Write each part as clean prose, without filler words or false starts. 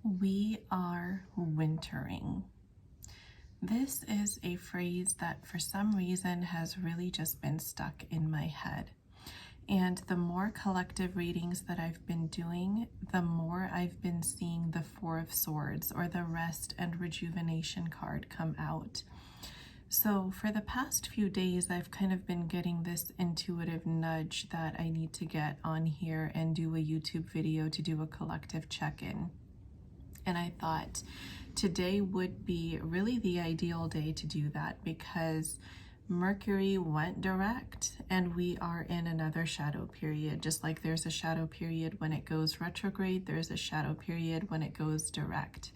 We are wintering. This is a phrase that for some reason has really just been stuck in my head. And the more collective readings that I've been doing, the more I've been seeing the Four of Swords or the Rest and Rejuvenation card come out. So for the past few days, I've kind of been getting this intuitive nudge that I need to get on here and do a YouTube video to do a collective check-in. And I thought today would be really the ideal day to do that because Mercury went direct and we are in another shadow period. Just like there's a shadow period when it goes retrograde, there's a shadow period when it goes direct.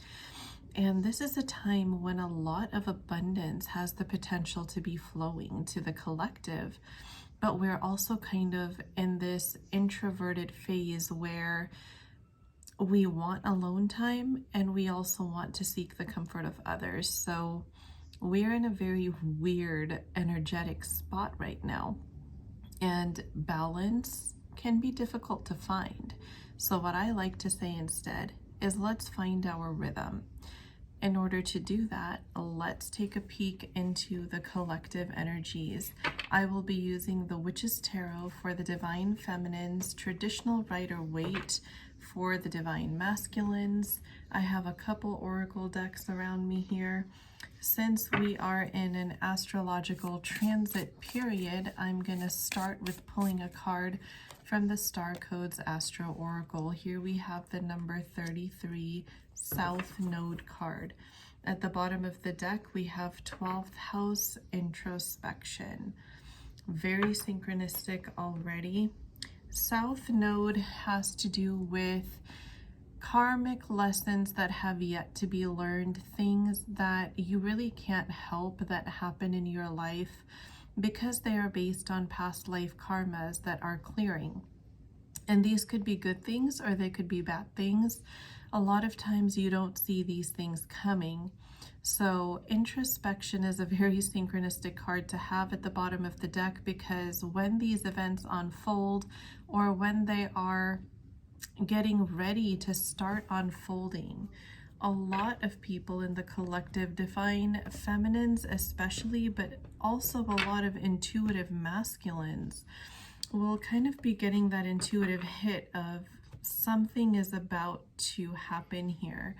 And this is a time when a lot of abundance has the potential to be flowing to the collective. But we're also kind of in this introverted phase where we want alone time and we also want to seek the comfort of others. So we're in a very weird energetic spot right now, and balance can be difficult to find. So what I like to say instead is let's find our rhythm. In order to do that, let's take a peek into the collective energies. I will be using the Witch's Tarot for the Divine Feminines, Traditional Rider-Waite for the Divine Masculines. I have a couple oracle decks around me here. Since we are in an astrological transit period, I'm going to start with pulling a card from the Star Codes Astro Oracle. Here we have the number 33 South Node card. At the bottom of the deck, we have 12th House Introspection. Very synchronistic already. South Node has to do with karmic lessons that have yet to be learned, things that you really can't help that happen in your life because they are based on past life karmas that are clearing. And these could be good things or they could be bad things. A lot of times you don't see these things coming. So introspection is a very synchronistic card to have at the bottom of the deck because when these events unfold or when they are getting ready to start unfolding, a lot of people in the collective divine feminines especially, but also a lot of intuitive masculines will kind of be getting that intuitive hit of something is about to happen here.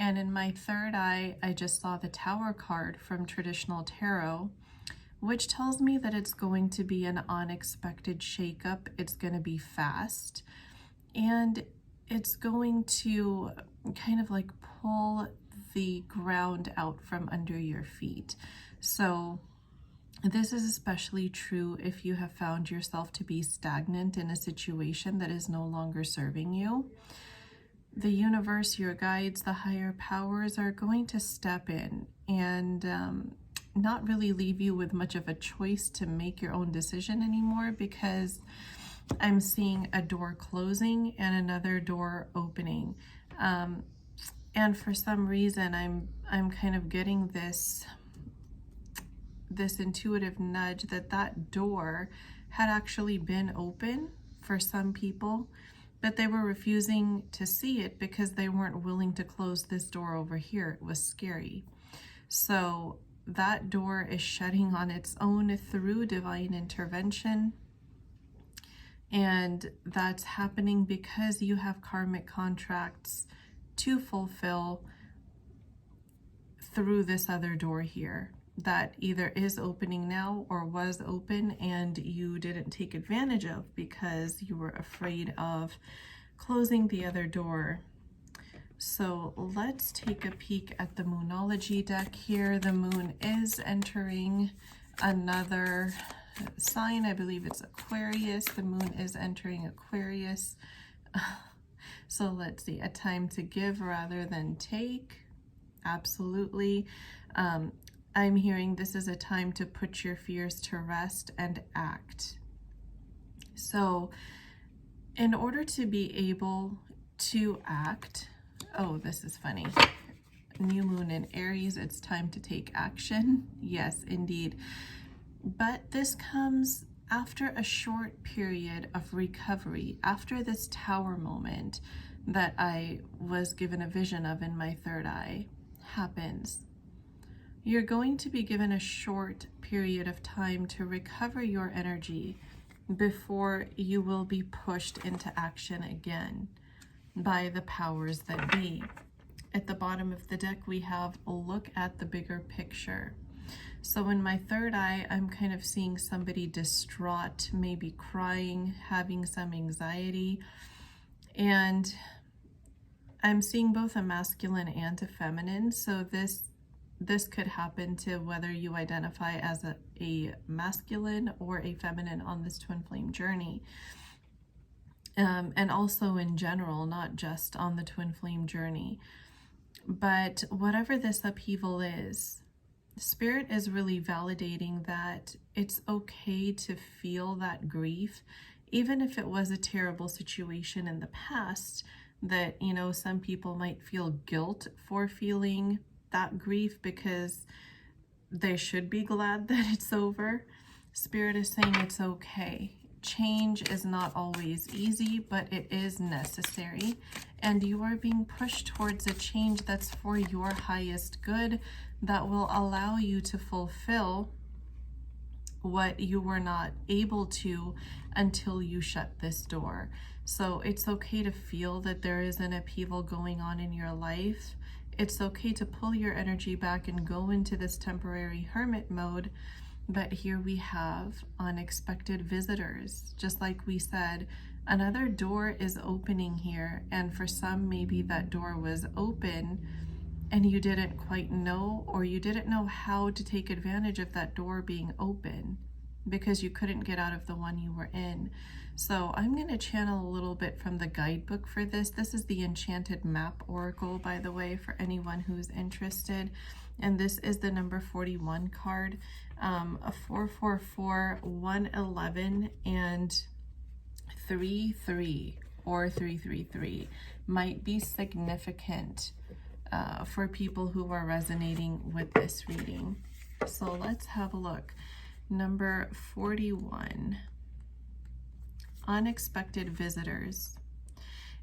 And in my third eye, I just saw the Tower card from Traditional Tarot, which tells me that it's going to be an unexpected shakeup. It's going to be fast. And it's going to kind of like pull the ground out from under your feet. So this is especially true if you have found yourself to be stagnant in a situation that is no longer serving you. The universe, your guides, the higher powers are going to step in and not really leave you with much of a choice to make your own decision anymore, because I'm seeing a door closing and another door opening. And for some reason, I'm kind of getting this intuitive nudge that door had actually been open for some people, but they were refusing to see it because they weren't willing to close this door over here. It was scary. So that door is shutting on its own through divine intervention. And that's happening because you have karmic contracts to fulfill through this other door here that either is opening now or was open and you didn't take advantage of because you were afraid of closing the other door. So let's take a peek at the Moonology deck here. The moon is entering another sign. I believe it's Aquarius. The moon is entering Aquarius. So let's see, a time to give rather than take. Absolutely. I'm hearing this is a time to put your fears to rest and act. So in order to be able to act, oh, this is funny. New moon in Aries, it's time to take action. Yes, indeed. But this comes after a short period of recovery, after this Tower moment. that I was given a vision of in my third eye happens. You're going to be given a short period of time to recover your energy before you will be pushed into action again by the powers that be. At the bottom of the deck, we have a look at the bigger picture. So in my third eye, I'm kind of seeing somebody distraught, maybe crying, having some anxiety. And I'm seeing both a masculine and a feminine. So this could happen to whether you identify as a masculine or a feminine on this twin flame journey. And also in general, not just on the twin flame journey. But whatever this upheaval is, Spirit is really validating that it's okay to feel that grief, even if it was a terrible situation in the past, that, you know, some people might feel guilt for feeling that grief because they should be glad that it's over. Spirit is saying it's okay. Change is not always easy, but it is necessary. And you are being pushed towards a change that's for your highest good, that will allow you to fulfill what you were not able to until you shut this door. So it's okay to feel that there is an upheaval going on in your life. It's okay to pull your energy back and go into this temporary hermit mode. But here we have unexpected visitors. Just like we said, another door is opening here. And for some, maybe that door was open and you didn't quite know, or you didn't know how to take advantage of that door being open because you couldn't get out of the one you were in. So I'm going to channel a little bit from the guidebook for this. This is the Enchanted Map Oracle, by the way, for anyone who's interested. And this is the number 41 card, a 444, 111, and 33 or 333 might be significant for people who are resonating with this reading. So let's have a look. Number 41, unexpected visitors.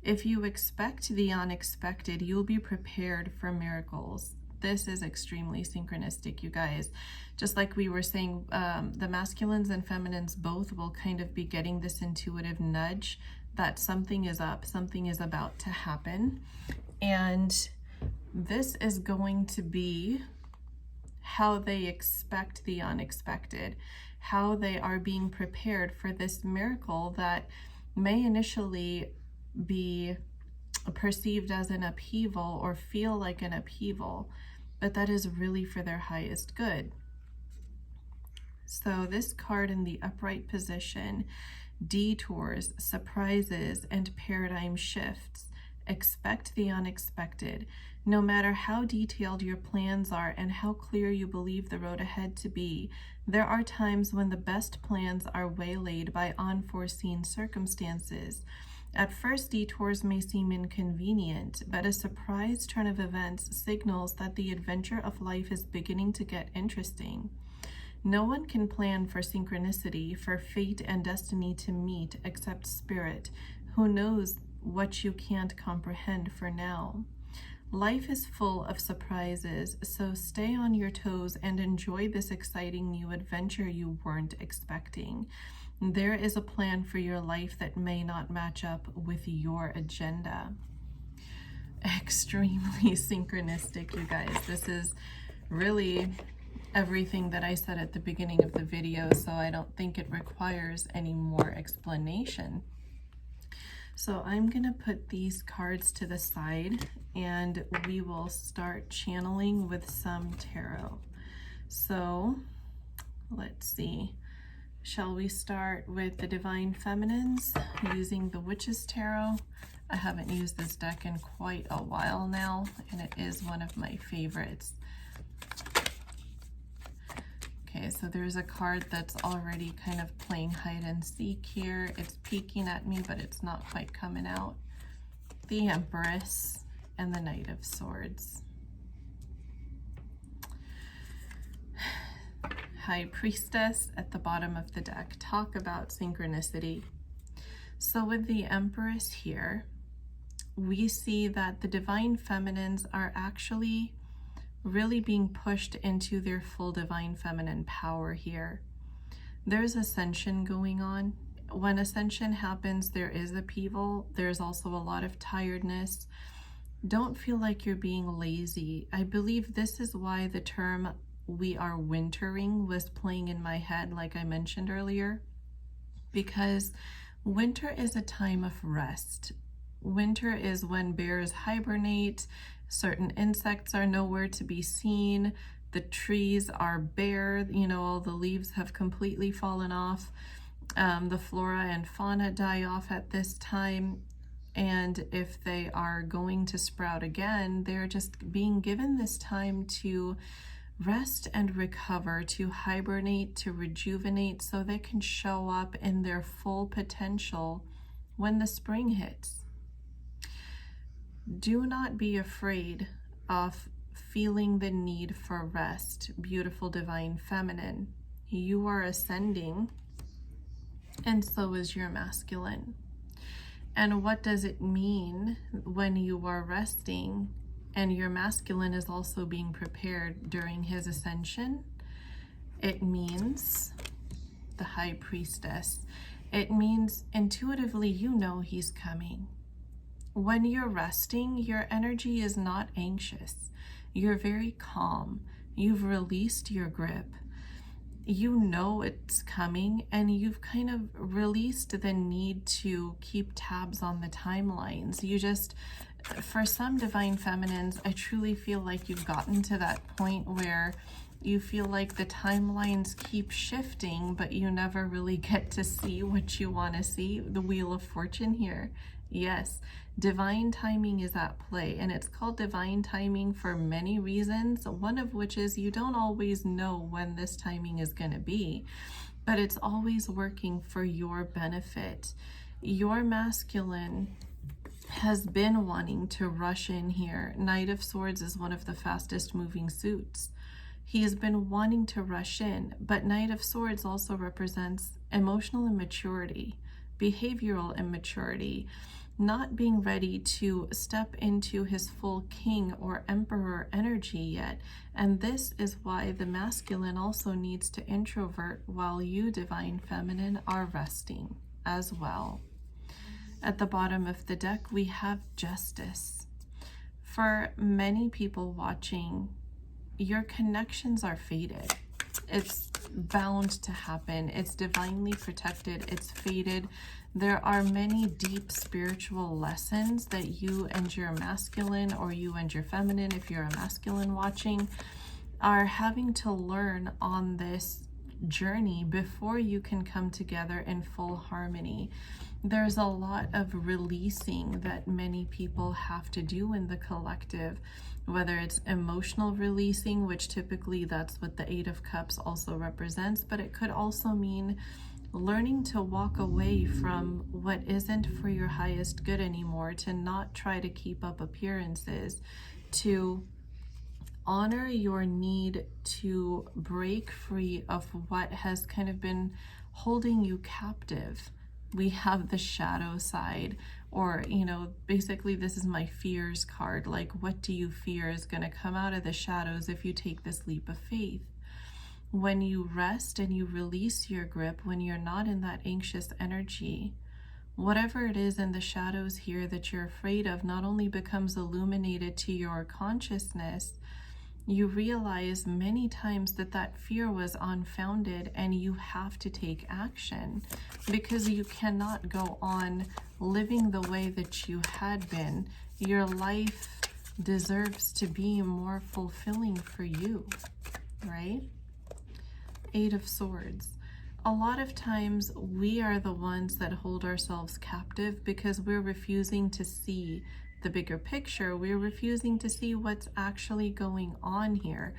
If you expect the unexpected, you'll be prepared for miracles. This is extremely synchronistic, you guys. Just like we were saying, the masculines and feminines both will kind of be getting this intuitive nudge that something is up, something is about to happen. And this is going to be how they expect the unexpected, how they are being prepared for this miracle that may initially be perceived as an upheaval or feel like an upheaval, but that is really for their highest good. So this card in the upright position, detours, surprises, and paradigm shifts. Expect the unexpected. No matter how detailed your plans are and how clear you believe the road ahead to be, there are times when the best plans are waylaid by unforeseen circumstances. At first, detours may seem inconvenient, but a surprise turn of events signals that the adventure of life is beginning to get interesting. No one can plan for synchronicity, for fate and destiny to meet, except Spirit, who knows what you can't comprehend for now. Life is full of surprises, so stay on your toes and enjoy this exciting new adventure you weren't expecting. There is a plan for your life that may not match up with your agenda. Extremely synchronistic, you guys. This is really everything that I said at the beginning of the video, so I don't think it requires any more explanation. So I'm going to put these cards to the side and we will start channeling with some tarot. So let's see. Shall we start with the Divine Feminines using the Witch's Tarot? I haven't used this deck in quite a while now, and it is one of my favorites. Okay, so there's a card that's already kind of playing hide and seek here. It's peeking at me, but it's not quite coming out. The Empress and the Knight of Swords. High Priestess at the bottom of the deck. Talk about synchronicity. So with the Empress here, we see that the divine feminines are actually really being pushed into their full divine feminine power here. There's ascension going on. When ascension happens, there is upheaval. There's also a lot of tiredness. Don't feel like you're being lazy. I believe this is why the term "we are wintering" was playing in my head, like I mentioned earlier, because winter is a time of rest. Winter is when bears hibernate, certain insects are nowhere to be seen, the trees are bare, all the leaves have completely fallen off. The flora and fauna die off at this time. And if they are going to sprout again, they're just being given this time to rest and recover, to hibernate, to rejuvenate, so they can show up in their full potential when the spring hits. Do not be afraid of feeling the need for rest, beautiful divine feminine. You are ascending, and so is your masculine. And what does it mean when you are resting and your masculine is also being prepared during his ascension? It means the high priestess. It means intuitively you know he's coming. When you're resting, your energy is not anxious. You're very calm. You've released your grip. You know it's coming, and you've kind of released the need to keep tabs on the timelines. For some divine feminines, I truly feel like you've gotten to that point where you feel like the timelines keep shifting, but you never really get to see what you want to see. The Wheel of Fortune here. Yes, divine timing is at play, and it's called divine timing for many reasons, one of which is you don't always know when this timing is going to be, but it's always working for your benefit. Your masculine has been wanting to rush in here. Knight of Swords is one of the fastest moving suits. He has been wanting to rush in, but Knight of Swords also represents emotional immaturity, behavioral immaturity, not being ready to step into his full king or emperor energy yet. And this is why the masculine also needs to introvert while you, divine feminine, are resting as well. At the bottom of the deck, we have Justice. For many people watching, your connections are fated. It's bound to happen. It's divinely protected. It's fated. There are many deep spiritual lessons that you and your masculine, or you and your feminine, if you're a masculine watching, are having to learn on this journey before you can come together in full harmony. There's a lot of releasing that many people have to do in the collective, whether it's emotional releasing, which typically that's what the Eight of Cups also represents, but it could also mean learning to walk away from what isn't for your highest good anymore, to not try to keep up appearances, to honor your need to break free of what has kind of been holding you captive. We have the shadow side, or, basically this is my fears card. Like, what do you fear is going to come out of the shadows if you take this leap of faith? When you rest and you release your grip, when you're not in that anxious energy, whatever it is in the shadows here that you're afraid of not only becomes illuminated to your consciousness, you realize many times that that fear was unfounded, and you have to take action, because you cannot go on living the way that you had been. Your life deserves to be more fulfilling for you, right? Eight of Swords. A lot of times we are the ones that hold ourselves captive because we're refusing to see the bigger picture. We're refusing to see what's actually going on here.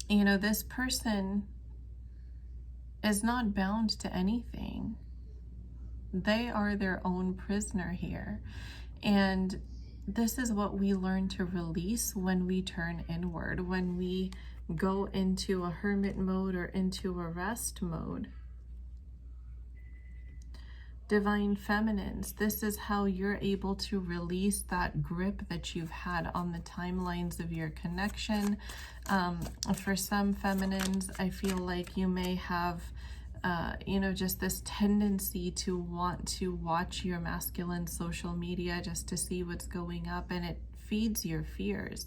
This person is not bound to anything. They are their own prisoner here. And this is what we learn to release when we turn inward, when we go into a hermit mode or into a rest mode. Divine feminines, this is how you're able to release that grip that you've had on the timelines of your connection. For some feminines, I feel like you may have just this tendency to want to watch your masculine social media just to see what's going up, and it feeds your fears.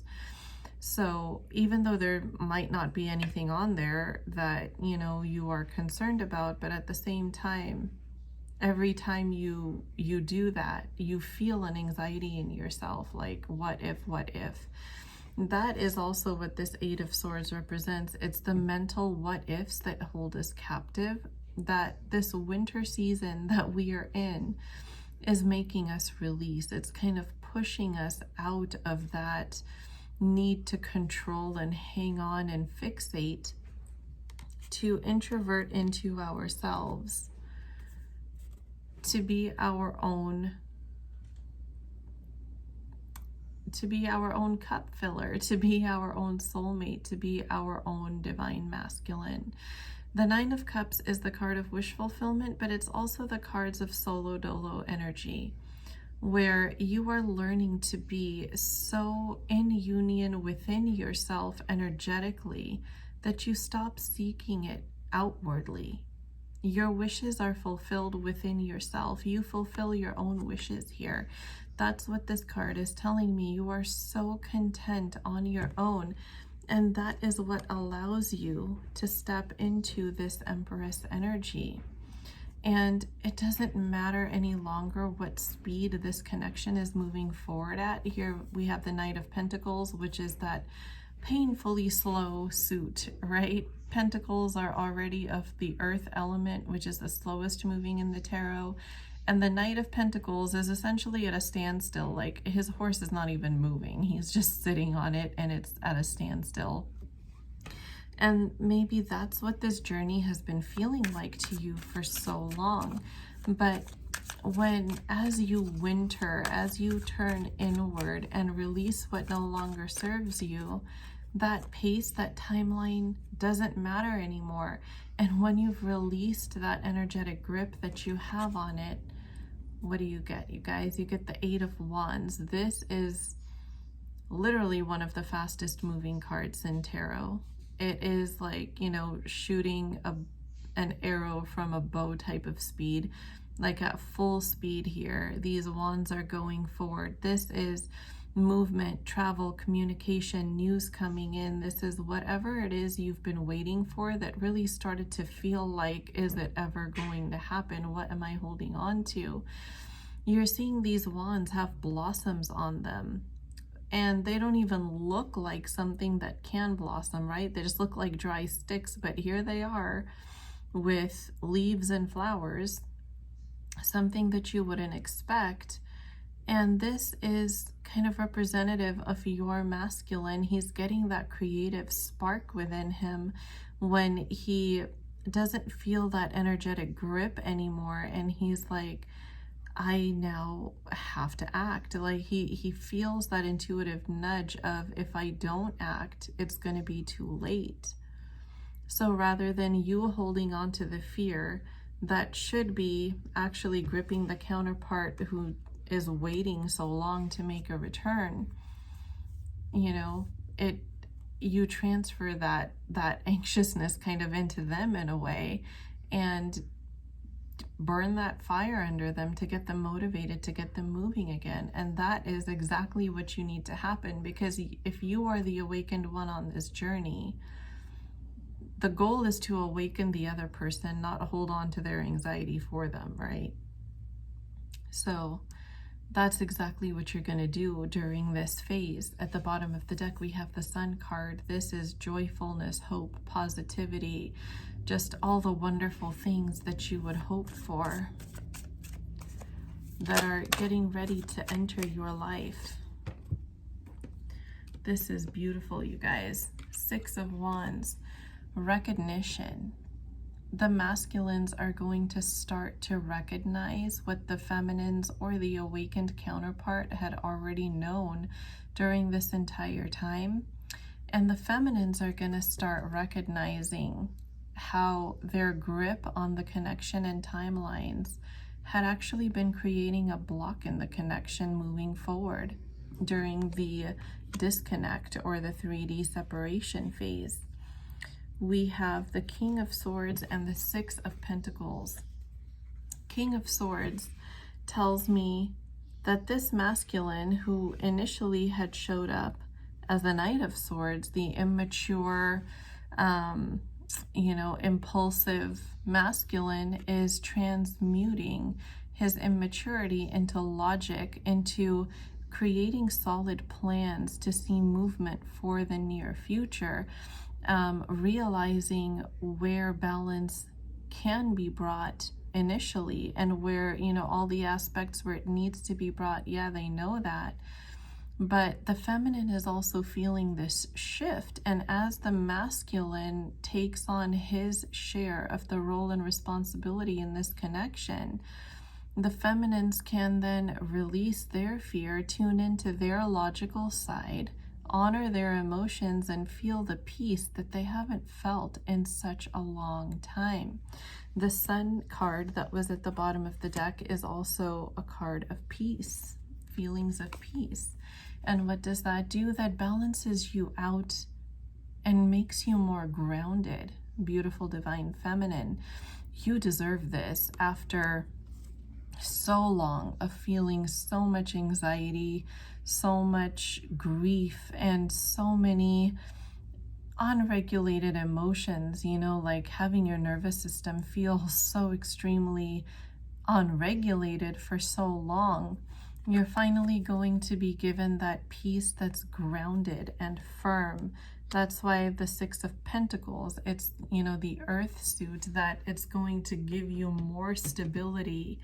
So even though there might not be anything on there that, you are concerned about, but at the same time, every time you do that, you feel an anxiety in yourself, like, what if? That is also what this Eight of Swords represents. It's the mental what ifs that hold us captive, that this winter season that we are in is making us release. It's kind of pushing us out of that need to control and hang on and fixate, to introvert into ourselves, to be our own cup filler, to be our own soulmate, to be our own divine masculine. The Nine of Cups is the card of wish fulfillment, but it's also the cards of solo dolo energy, where you are learning to be so in union within yourself energetically that you stop seeking it outwardly. Your wishes are fulfilled within yourself. You fulfill your own wishes here. That's what this card is telling me. You are so content on your own, and that is what allows you to step into this Empress energy. And it doesn't matter any longer what speed this connection is moving forward at. Here we have the Knight of Pentacles, which is that painfully slow suit, right? Pentacles are already of the earth element, which is the slowest moving in the tarot. And the Knight of Pentacles is essentially at a standstill. Like, his horse is not even moving. He's just sitting on it and it's at a standstill. And maybe that's what this journey has been feeling like to you for so long. But as you winter, as you turn inward and release what no longer serves you, that pace, that timeline doesn't matter anymore. And when you've released that energetic grip that you have on it, what do you get, you guys? You get the Eight of Wands. This is literally one of the fastest moving cards in tarot. It is like, shooting an arrow from a bow type of speed, like at full speed here. These wands are going forward. This is movement, travel, communication, news coming in. This is whatever it is you've been waiting for that really started to feel like, is it ever going to happen? What am I holding on to? You're seeing these wands have blossoms on them. And they don't even look like something that can blossom, right? They just look like dry sticks, but here they are with leaves and flowers, something that you wouldn't expect. And this is kind of representative of your masculine. He's getting that creative spark within him when he doesn't feel that energetic grip anymore. And he's like, I now have to act. Like he feels that intuitive nudge of, if I don't act, it's going to be too late. So rather than you holding on to the fear that should be actually gripping the counterpart who is waiting so long to make a return, you transfer that anxiousness kind of into them in a way, and burn that fire under them to get them motivated, to get them moving again. And that is exactly what you need to happen, because if you are the awakened one on this journey, the goal is to awaken the other person, not hold on to their anxiety for them, right? So that's exactly what you're going to do during this phase. At the bottom of the deck, we have the Sun card. This is joyfulness, hope, positivity, just all the wonderful things that you would hope for that are getting ready to enter your life. This is beautiful, you guys. Six of Wands, recognition. The masculines are going to start to recognize what the feminines or the awakened counterpart had already known during this entire time. And the feminines are going to start recognizing how their grip on the connection and timelines had actually been creating a block in the connection moving forward during the disconnect or the 3D separation phase. We have the King of Swords and the Six of Pentacles. King of Swords tells me that this masculine who initially had showed up as the Knight of Swords, the immature, impulsive masculine, is transmuting his immaturity into logic, into creating solid plans to see movement for the near future, realizing where balance can be brought initially and where, all the aspects where it needs to be brought. Yeah, they know that. But the feminine is also feeling this shift. And as the masculine takes on his share of the role and responsibility in this connection, the feminines can then release their fear, tune into their logical side, honor their emotions, and feel the peace that they haven't felt in such a long time. The Sun card that was at the bottom of the deck is also a card of peace, feelings of peace. And what does that do? That balances you out and makes you more grounded. Beautiful divine feminine. You deserve this after so long of feeling so much anxiety, so much grief, and so many unregulated emotions, like having your nervous system feel so extremely unregulated for so long. You're finally going to be given that peace that's grounded and firm. That's why the Six of Pentacles, it's, the earth suit, that it's going to give you more stability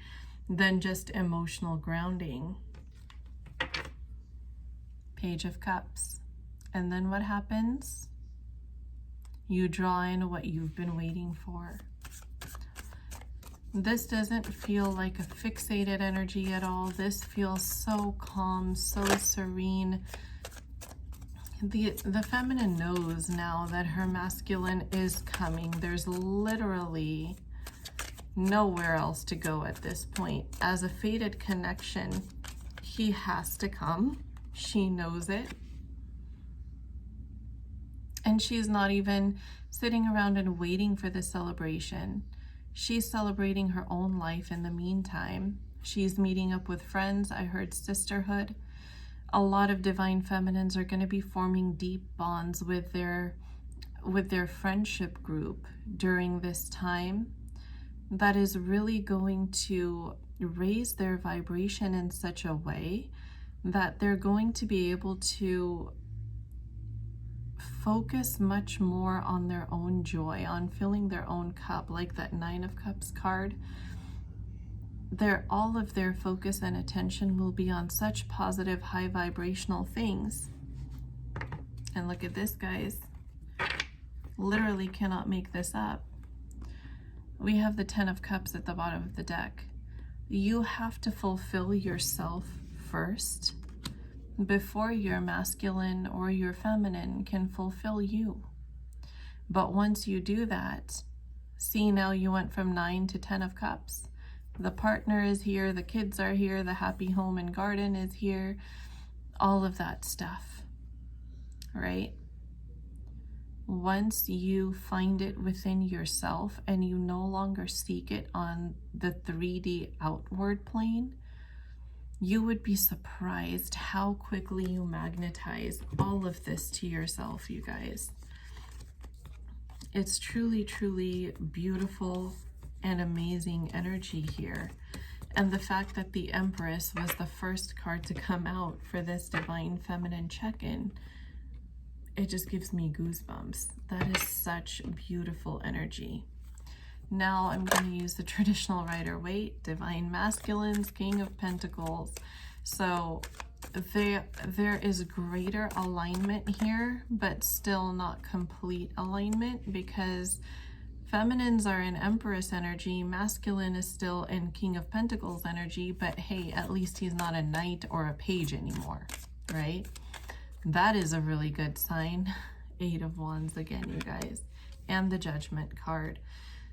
than just emotional grounding. Page of Cups. And then what happens? You draw in what you've been waiting for. This doesn't feel like a fixated energy at all. This feels so calm, so serene. The feminine knows now that her masculine is coming. There's literally nowhere else to go at this point. As a fated connection, he has to come. She knows it. And she's not even sitting around and waiting for the celebration. She's celebrating her own life in the meantime. She's meeting up with friends. I heard sisterhood. A lot of divine feminines are going to be forming deep bonds with their friendship group during this time. That is really going to raise their vibration in such a way that they're going to be able to focus much more on their own joy, on filling their own cup, like that Nine of Cups card. All of their focus and attention will be on such positive, high vibrational things. And look at this, guys. Literally cannot make this up. We have the Ten of Cups at the bottom of the deck. You have to fulfill yourself first before your masculine or your feminine can fulfill you. But once you do that, see, now you went from 9 to 10 of Cups. The partner is here, the kids are here, the happy home and garden is here, all of that stuff, right? Once you find it within yourself and you no longer seek it on the 3D outward plane, you would be surprised how quickly you magnetize all of this to yourself, you guys. It's truly, truly beautiful and amazing energy here. And the fact that the Empress was the first card to come out for this Divine Feminine check-in, it just gives me goosebumps. That is such beautiful energy. Now I'm going to use the traditional Rider-Waite, Divine Masculines, King of Pentacles. So there is greater alignment here, but still not complete alignment, because feminines are in Empress energy, masculine is still in King of Pentacles energy, but hey, at least he's not a knight or a page anymore, right? That is a really good sign. 8 of Wands again, you guys. And the Judgment card.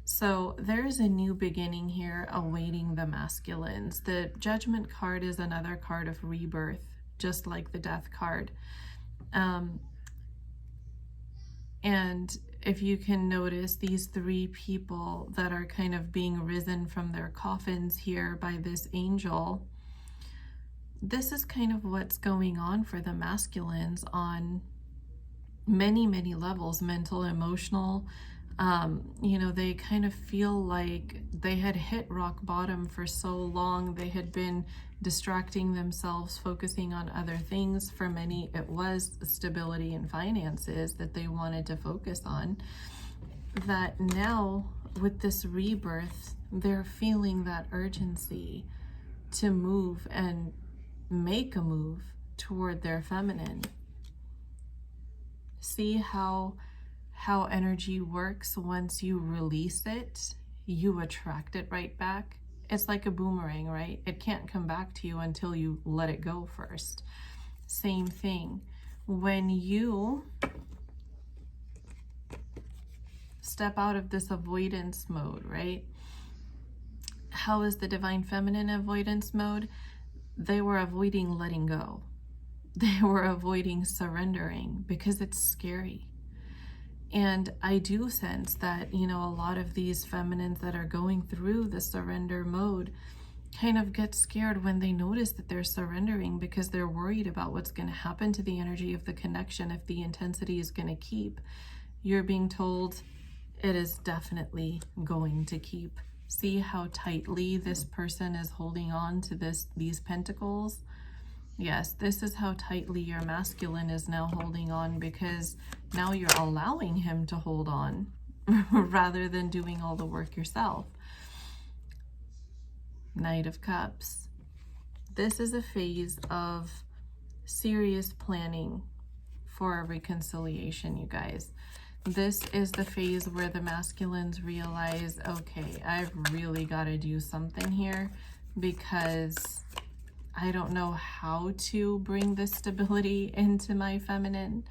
So there's a new beginning here awaiting the masculines. The Judgment card is another card of rebirth, just like the Death card. And if you can notice, these three people that are kind of being risen from their coffins here by this angel, this is kind of what's going on for the masculines on many, many levels, mental, emotional. You know, they kind of feel like they had hit rock bottom for so long. They had been distracting themselves, focusing on other things. For many, it was stability and finances that they wanted to focus on. That now, with this rebirth, they're feeling that urgency to move and make a move toward their feminine. See how energy works. Once you release it, you attract it right back. It's like a boomerang, right? It can't come back to you until you let it go first. Same thing. When you step out of this avoidance mode, right? How is the divine feminine avoidance mode? They were avoiding letting go. They were avoiding surrendering because it's scary. And I do sense that, you know, a lot of these feminines that are going through the surrender mode kind of get scared when they notice that they're surrendering, because they're worried about what's going to happen to the energy of the connection if the intensity is going to keep. You're being told it is definitely going to keep. See how tightly this person is holding on to these pentacles? Yes, this is how tightly your masculine is now holding on, because now you're allowing him to hold on rather than doing all the work yourself. Knight of Cups. This is a phase of serious planning for a reconciliation, you guys. This is the phase where the masculines realize, okay, I've really got to do something here, because I don't know how to bring this stability into my feminine.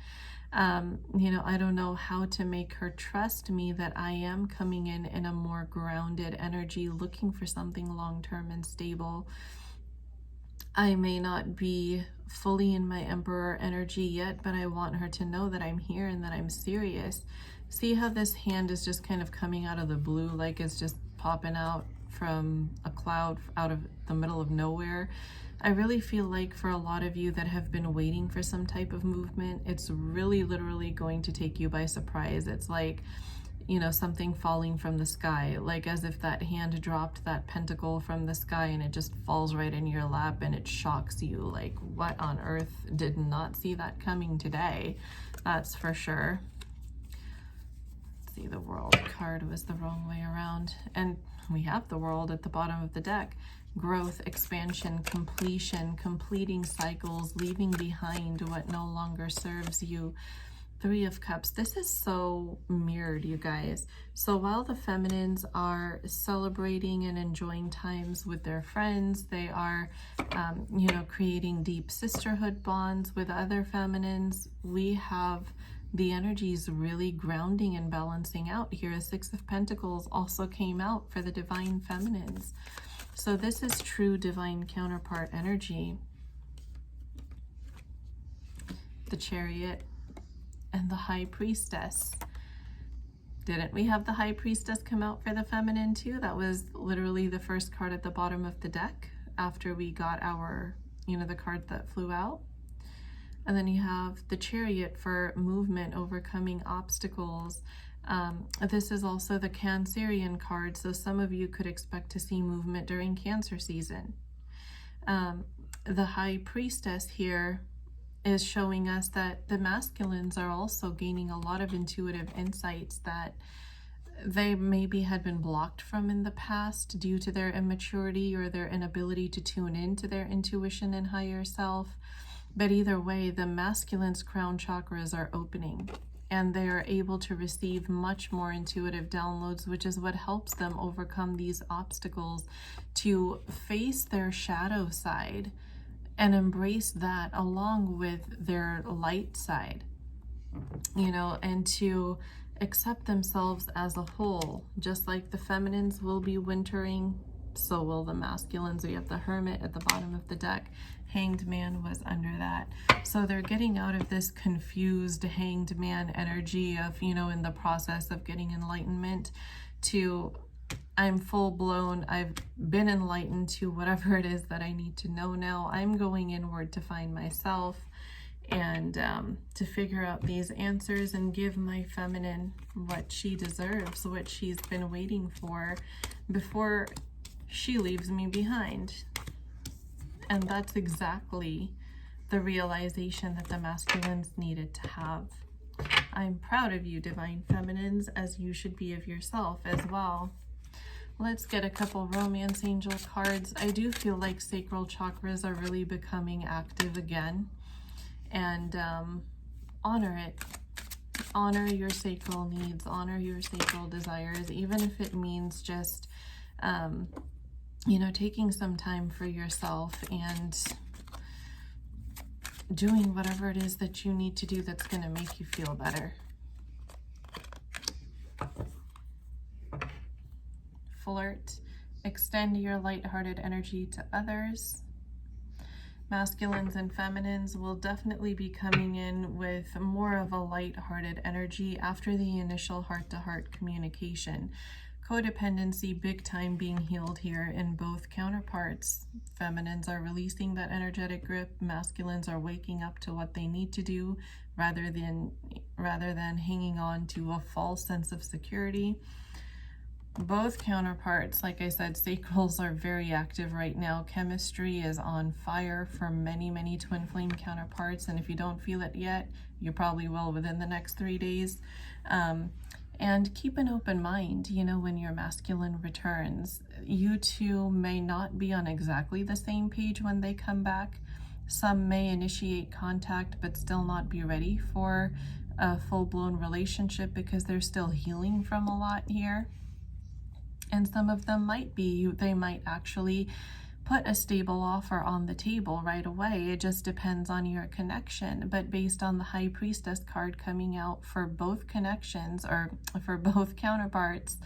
You know, I don't know how to make her trust me that I am coming in a more grounded energy, looking for something long-term and stable. I may not be fully in my Emperor energy yet, but I want her to know that I'm here and that I'm serious. See how this hand is just kind of coming out of the blue, like it's just popping out from a cloud out of the middle of nowhere. I really feel like for a lot of you that have been waiting for some type of movement, it's really literally going to take you by surprise. It's like, you know, something falling from the sky, like as if that hand dropped that pentacle from the sky and it just falls right in your lap and it shocks you. Like, what on earth? Did not see that coming today. That's for sure. Let's see, the World card was the wrong way around. And we have the World at the bottom of the deck. Growth, expansion, completion, completing cycles, leaving behind what no longer serves you. Three of Cups. This is so mirrored, you guys. So while the feminines are celebrating and enjoying times with their friends, they are, you know, creating deep sisterhood bonds with other feminines, we have the energies really grounding and balancing out here. The Six of Pentacles also came out for the divine feminines. So this is true divine counterpart energy. The Chariot and the High Priestess. Didn't we have the High Priestess come out for the feminine too? That was literally the first card at the bottom of the deck after we got our, you know, the card that flew out. And then you have the Chariot for movement, overcoming obstacles. This is also the Cancerian card, so some of you could expect to see movement during Cancer season. The High Priestess here is showing us that the masculines are also gaining a lot of intuitive insights that they maybe had been blocked from in the past due to their immaturity or their inability to tune into their intuition and higher self. But either way, the masculine's crown chakras are opening and they are able to receive much more intuitive downloads, which is what helps them overcome these obstacles, to face their shadow side and embrace that along with their light side, you know, and to accept themselves as a whole. Just like the feminines will be wintering, so will the masculines. We have the Hermit at the bottom of the deck. Hanged Man was under that. So they're getting out of this confused Hanged Man energy of, you know, in the process of getting enlightenment, to I'm full blown, I've been enlightened to whatever it is that I need to know now. I'm going inward to find myself and to figure out these answers and give my feminine what she deserves, what she's been waiting for before she leaves me behind. And that's exactly the realization that the masculines needed to have. I'm proud of you, divine feminines, as you should be of yourself as well. Let's get a couple romance angel cards. I do feel like sacral chakras are really becoming active again. And honor it. Honor your sacral needs, honor your sacral desires, even if it means just you know, taking some time for yourself and doing whatever it is that you need to do that's going to make you feel better. Flirt. Extend your lighthearted energy to others. Masculines and feminines will definitely be coming in with more of a lighthearted energy after the initial heart-to-heart communication. Codependency big time being healed here in both counterparts. Feminines are releasing that energetic grip. Masculines are waking up to what they need to do rather than hanging on to a false sense of security. Both counterparts, like I said, sacrals are very active right now. Chemistry is on fire for many twin flame counterparts, and if you don't feel it yet, you probably will within the next 3 days. And keep an open mind, you know, when your masculine returns. You two may not be on exactly the same page when they come back. Some may initiate contact but still not be ready for a full-blown relationship because they're still healing from a lot here. And some of them might be, they might actually put a stable offer on the table right away. It just depends on your connection. But based on the High Priestess card coming out for both connections, or for both counterparts,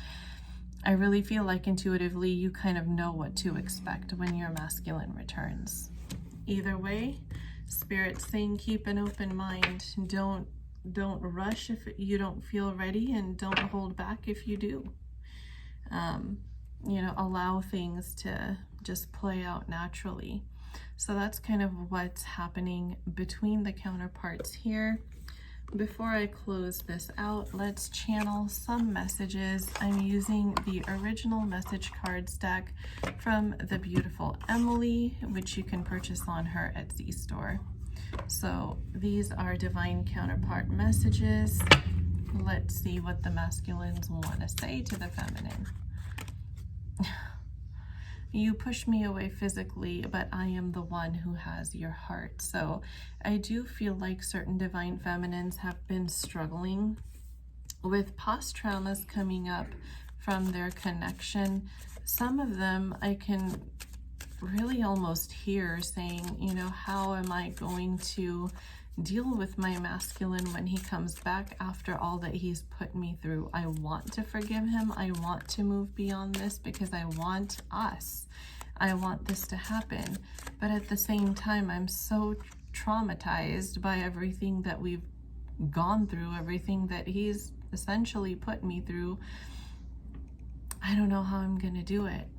I really feel like intuitively you kind of know what to expect when your masculine returns. Either way, Spirit's saying keep an open mind. Don't rush if you don't feel ready, and don't hold back if you do. You know, allow things to just play out naturally. So that's kind of what's happening between the counterparts here. Before I close this out, let's channel some messages. I'm using the original message cards deck from the beautiful Emily, which you can purchase on her Etsy store. So these are divine counterpart messages. Let's see what the masculines want to say to the feminine. You push me away physically, but I am the one who has your heart. So I do feel like certain divine feminines have been struggling with past traumas coming up from their connection. Some of them I can really almost hear saying, you know, how am I going to deal with my masculine when he comes back after all that he's put me through? I want to forgive him. I want to move beyond this because I want us. I want this to happen. But at the same time, I'm so traumatized by everything that we've gone through, everything that he's essentially put me through. I don't know how I'm going to do it.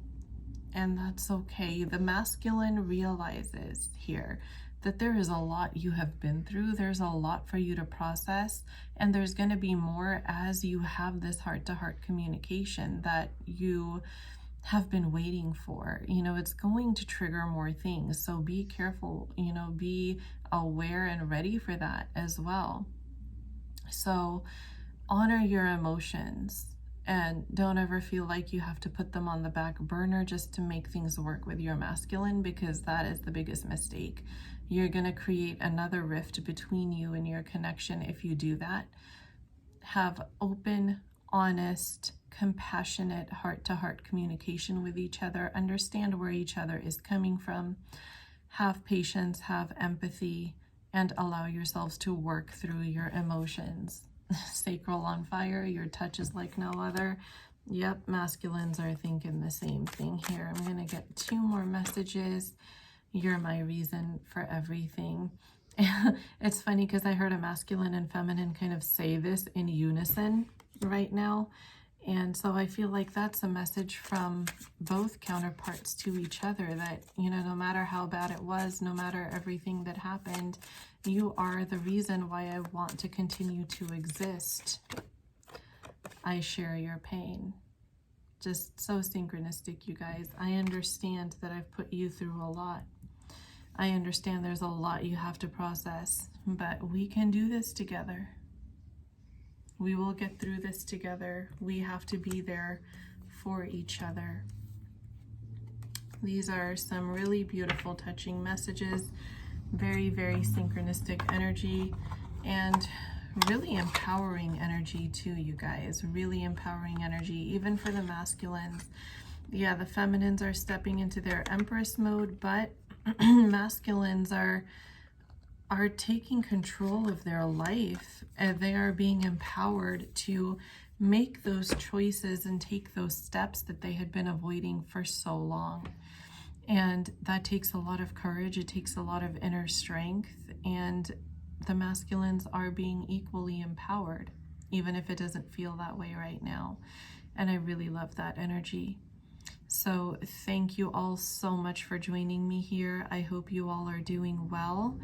And that's okay. The masculine realizes here that there is a lot you have been through. There's a lot for you to process, and there's going to be more as you have this heart-to-heart communication that you have been waiting for. You know, it's going to trigger more things, so be careful, you know, be aware and ready for that as well. So honor your emotions, and don't ever feel like you have to put them on the back burner just to make things work with your masculine, because that is the biggest mistake. You're going to create another rift between you and your connection if you do that. Have open, honest, compassionate, heart-to-heart communication with each other. Understand where each other is coming from. Have patience, have empathy, and allow yourselves to work through your emotions. sacral on fire. Your touch is like no other. Yep, masculines are thinking the same thing here. I'm going to get 2 more messages. You're my reason for everything. It's funny because I heard a masculine and feminine kind of say this in unison right now. And so I feel like that's a message from both counterparts to each other that, you know, no matter how bad it was, no matter everything that happened, you are the reason why I want to continue to exist. I share your pain. Just so synchronistic, you guys. I understand that I've put you through a lot. I understand there's a lot you have to process, but we can do this together. We will get through this together. We have to be there for each other. These are some really beautiful, touching messages. Very, very synchronistic energy and really empowering energy too, you guys. Really empowering energy, even for the masculines. Yeah, the feminines are stepping into their Empress mode, but masculines are taking control of their life, and they are being empowered to make those choices and take those steps that they had been avoiding for so long. And that takes a lot of courage. It takes a lot of inner strength, and the masculines are being equally empowered, even if it doesn't feel that way right now. And I really love that energy. So thank you all so much for joining me here. I hope you all are doing well.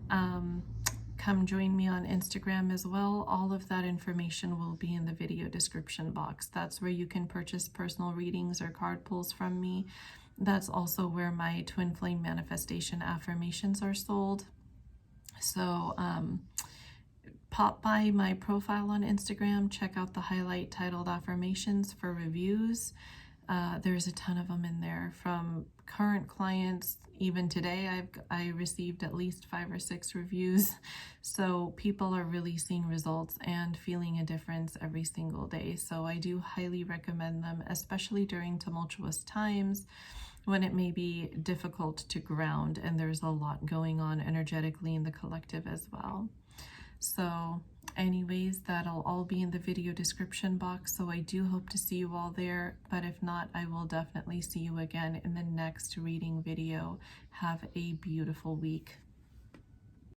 Come join me on Instagram as well. All of that information will be in the video description box. That's where you can purchase personal readings or card pulls from me. That's also where my twin flame manifestation affirmations are sold. So pop by my profile on Instagram, check out the highlight titled Affirmations for reviews. There's a ton of them in there from current clients. Even today, I received at least 5 or 6 reviews. So people are really seeing results and feeling a difference every single day. So I do highly recommend them, especially during tumultuous times when it may be difficult to ground and there's a lot going on energetically in the collective as well. So anyways, that'll all be in the video description box. So I do hope to see you all there, but if not, I will definitely see you again in the next reading video. Have a beautiful week.